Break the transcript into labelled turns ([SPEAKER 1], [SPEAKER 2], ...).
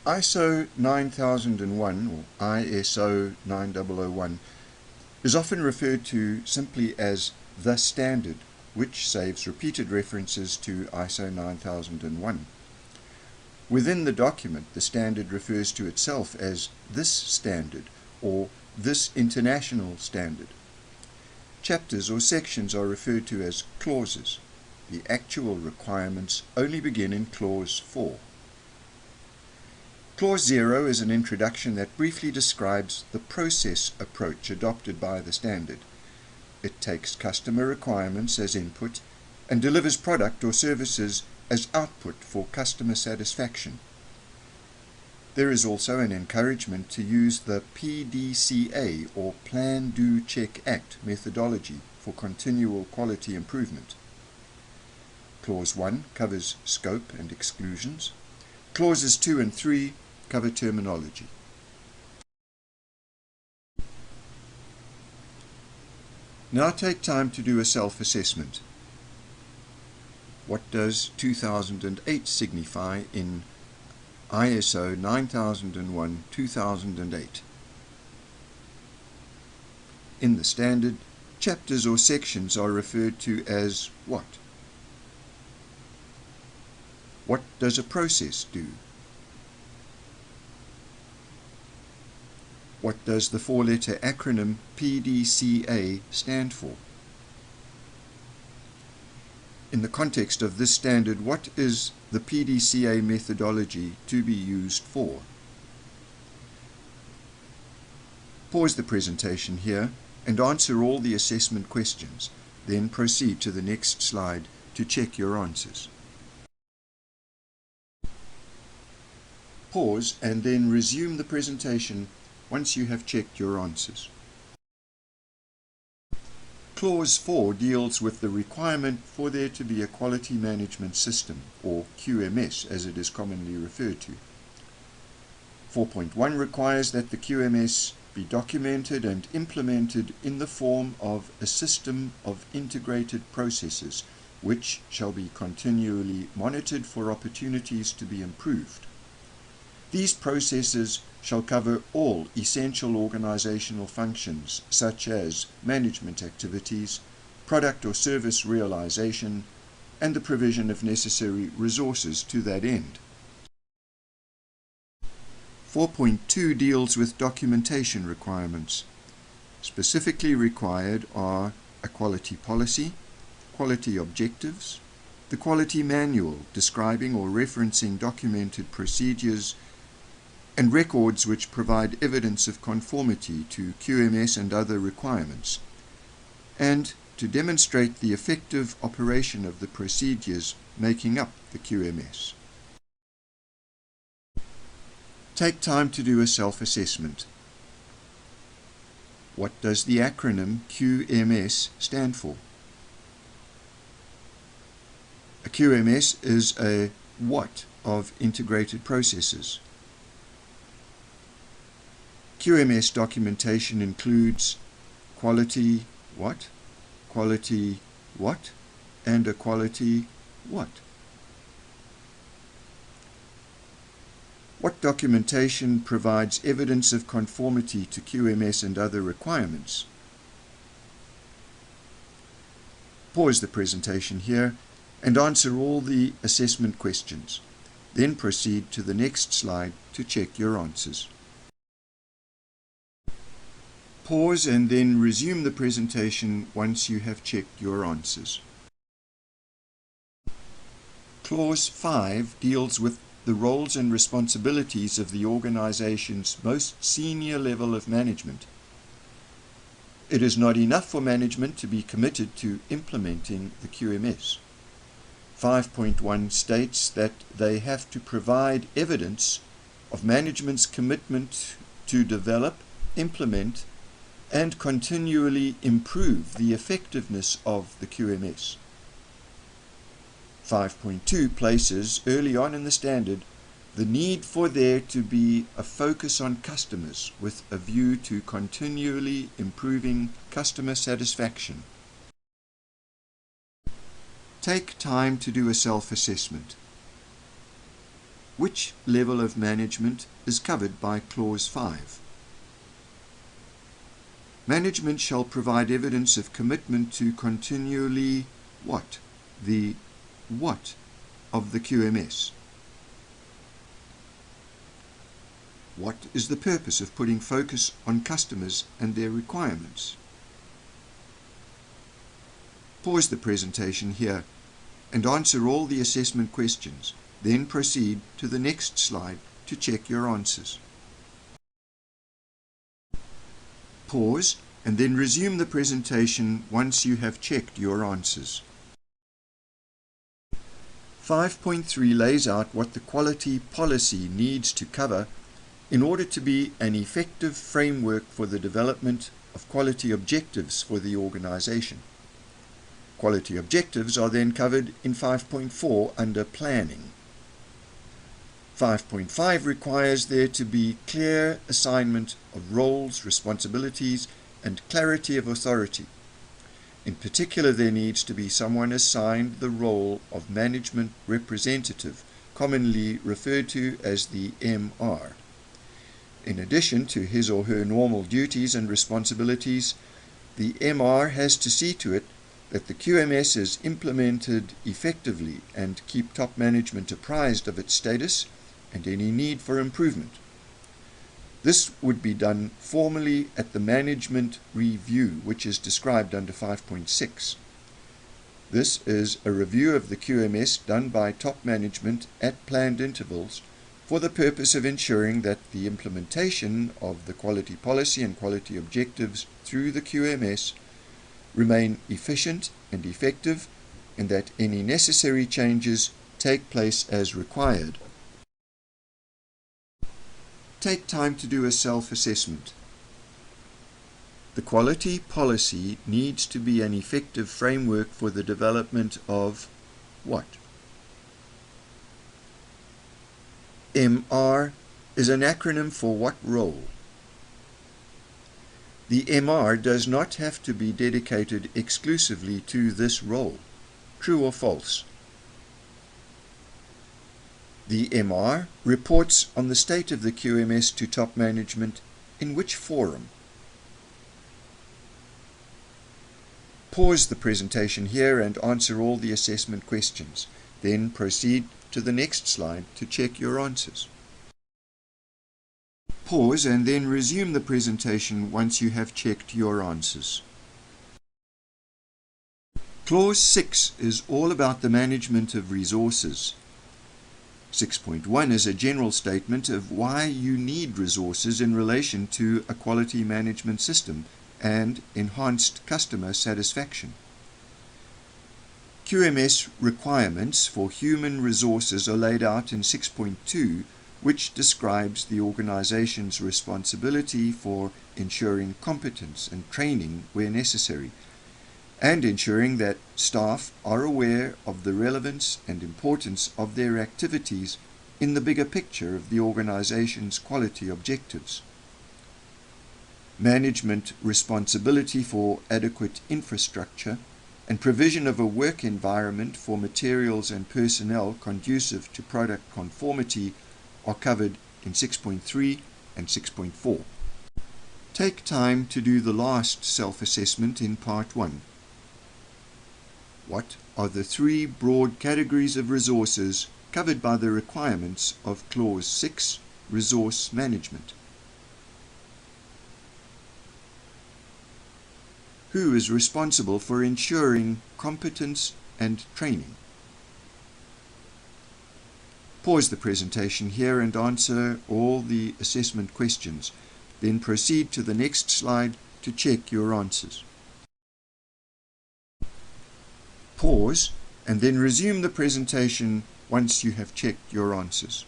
[SPEAKER 1] ISO 9001 or ISO 9001 is often referred to simply as the standard, which saves repeated references to ISO 9001. Within the document, the standard refers to itself as this standard or this international standard. Chapters or sections are referred to as clauses. The actual requirements only begin in Clause 4. Clause 0 is an introduction that briefly describes the process approach adopted by the standard. It takes customer requirements as input and delivers product or services as output for customer satisfaction. There is also an encouragement to use the PDCA or Plan, Do, Check, Act methodology for continual quality improvement. Clause 1 covers scope and exclusions. Clauses 2 and 3 cover terminology. Now take time to do a self-assessment. What does 2008 signify in ISO 9001-2008? In the standard, chapters or sections are referred to as what? What does a process do? What does the four-letter acronym PDCA stand for? In the context of this standard, what is the PDCA methodology to be used for? Pause the presentation here and answer all the assessment questions. Then proceed to the next slide to check your answers. Pause and then resume the presentation once you have checked your answers. Clause 4 deals with the requirement for there to be a quality management system, or QMS as it is commonly referred to. 4.1 requires that the QMS be documented and implemented in the form of a system of integrated processes, which shall be continually monitored for opportunities to be improved. These processes shall cover all essential organizational functions such as management activities, product or service realization, and the provision of necessary resources to that end. 4.2 deals with documentation requirements. Specifically required are a quality policy, quality objectives, the quality manual describing or referencing documented procedures, and records which provide evidence of conformity to QMS and other requirements, and to demonstrate the effective operation of the procedures making up the QMS. Take time to do a self-assessment. What does the acronym QMS stand for? A QMS is a what of integrated processes. QMS documentation includes quality what, and a quality what. What documentation provides evidence of conformity to QMS and other requirements? Pause the presentation here and answer all the assessment questions. Then proceed to the next slide to check your answers. Pause and then resume the presentation once you have checked your answers. Clause 5 deals with the roles and responsibilities of the organization's most senior level of management. It is not enough for management to be committed to implementing the QMS. 5.1 states that they have to provide evidence of management's commitment to develop, implement, and continually improve the effectiveness of the QMS. 5.2 places early on in the standard the need for there to be a focus on customers with a view to continually improving customer satisfaction. Take time to do a self-assessment. Which level of management is covered by Clause 5? Management shall provide evidence of commitment to continually what? The what of the QMS. What is the purpose of putting focus on customers and their requirements? Pause the presentation here and answer all the assessment questions. Then proceed to the next slide to check your answers. Pause and then resume the presentation once you have checked your answers. 5.3 lays out what the quality policy needs to cover in order to be an effective framework for the development of quality objectives for the organization. Quality objectives are then covered in 5.4 under planning. 5.5 requires there to be clear assignment of roles, responsibilities, and clarity of authority. In particular, there needs to be someone assigned the role of management representative, commonly referred to as the MR. In addition to his or her normal duties and responsibilities, the MR has to see to it that the QMS is implemented effectively and keep top management apprised of its status and any need for improvement. This would be done formally at the management review, which is described under 5.6. This is a review of the QMS done by top management at planned intervals for the purpose of ensuring that the implementation of the quality policy and quality objectives through the QMS remain efficient and effective, and that any necessary changes take place as required. Take time to do a self-assessment. The quality policy needs to be an effective framework for the development of what? MR is an acronym for what role? The MR does not have to be dedicated exclusively to this role. True or false? The MR reports on the state of the QMS to top management in which forum? Pause the presentation here and answer all the assessment questions. Then proceed to the next slide to check your answers. Pause and then resume the presentation once you have checked your answers. Clause 6 is all about the management of resources. 6.1 is a general statement of why you need resources in relation to a quality management system and enhanced customer satisfaction. QMS requirements for human resources are laid out in 6.2, which describes the organization's responsibility for ensuring competence and training where necessary, and ensuring that staff are aware of the relevance and importance of their activities in the bigger picture of the organization's quality objectives. Management responsibility for adequate infrastructure and provision of a work environment for materials and personnel conducive to product conformity are covered in 6.3 and 6.4. Take time to do the last self-assessment in Part 1. What are the three broad categories of resources covered by the requirements of Clause 6, Resource Management? Who is responsible for ensuring competence and training? Pause the presentation here and answer all the assessment questions. Then proceed to the next slide to check your answers. Pause and then resume the presentation once you have checked your answers.